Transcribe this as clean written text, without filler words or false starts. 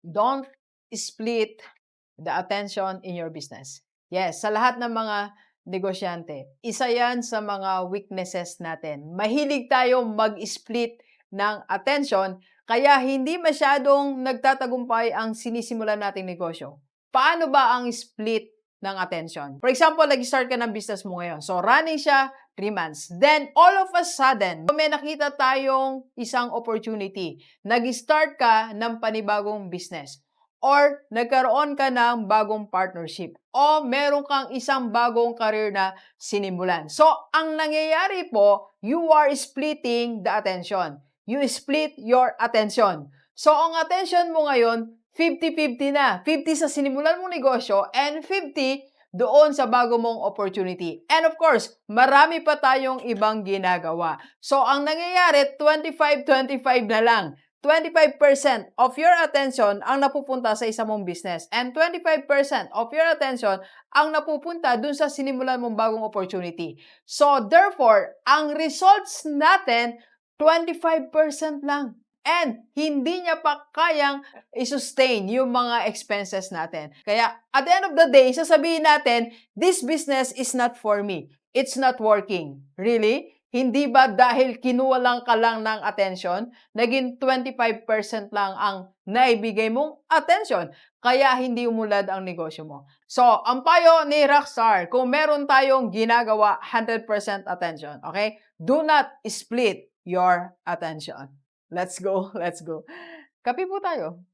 Don't split the attention in your business. Yes, sa lahat ng mga negosyante, isa yan sa mga weaknesses natin. Mahilig tayo mag-split ng attention, kaya hindi masyadong nagtatagumpay ang sinisimulan nating negosyo. Paano ba ang split ng attention? For example, nag-start ka ng business mo ngayon. So, running siya 3 months. Then, all of a sudden, may nakita tayong isang opportunity. Nag-start ka ng panibagong business. Or nagkaroon ka ng bagong partnership. O meron kang isang bagong career na sinimulan. So, ang nangyayari po, you are splitting the attention. You split your attention. So, ang attention mo ngayon, 50-50 na. 50 sa sinimulan mong negosyo and 50 doon sa bago mong opportunity. And of course, marami pa tayong ibang ginagawa. So, ang nangyayari, 25-25 na lang. 25% of your attention ang napupunta sa isa mong business and 25% of your attention ang napupunta dun sa sinimulan mong bagong opportunity. So, therefore, ang results natin, 25% lang. And hindi niya pa kayang i-sustain yung mga expenses natin. Kaya, at the end of the day, sasabihin natin, this business is not for me. It's not working. Really? Hindi ba dahil kinuha lang ka lang ng attention, naging 25% lang ang naibigay mong attention, kaya hindi umulad ang negosyo mo. So, ang payo ni Rockstar, kung meron tayong ginagawa 100% attention, okay? Do not split your attention. Let's go, let's go. Kape po tayo.